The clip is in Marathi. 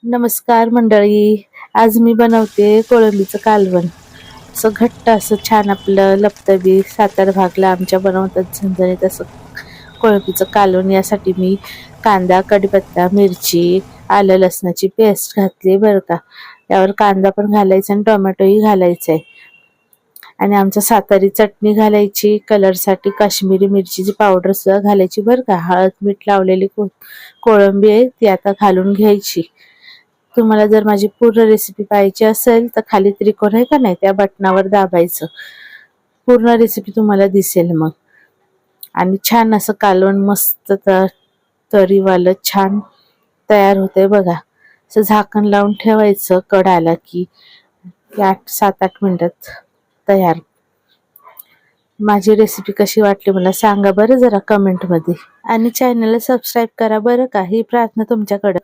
नमस्कार मंडळी. आज मी बनवते कोळंबीचं कालवण. असं घट्ट असं छान आपलं लपतबी सातारा भागला आमच्या बनवतात झणझणीत असं कोळंबीचं कालवण. यासाठी मी कांदा, कढीपत्ता, मिरची, आलं लसणाची पेस्ट घातली बरं का. यावर कांदा पण घालायचा आणि टोमॅटोही घालायचा आहे. आणि आमच्या सातारी चटणी घालायची, कलरसाठी काश्मीरी मिरचीची पावडर सुद्धा घालायची बरं का. हळद मीठ लावलेली कोळंबी आहे ती आता घालून घ्यायची. तुम्हाला जर माझी पूर्ण रेसिपी पाहिजे असेल तर खाली त्रिकोण आहे का नाही त्या बटनावर दाबायचं, पूर्ण रेसिपी तुम्हाला दिसेल मग. आणि छान असं कालवण मस्त तरीवालं छान तयार होते बघा. असं झाकण लावून ठेवायचं, कड आला की 8-7-8 मिनिटात तयार. माझी रेसिपी कशी वाटली मला सांगा बरं जरा कमेंट मध्ये, आणि चॅनलला सबस्क्राईब करा बरं का. ही प्रार्थना तुमच्याकडे.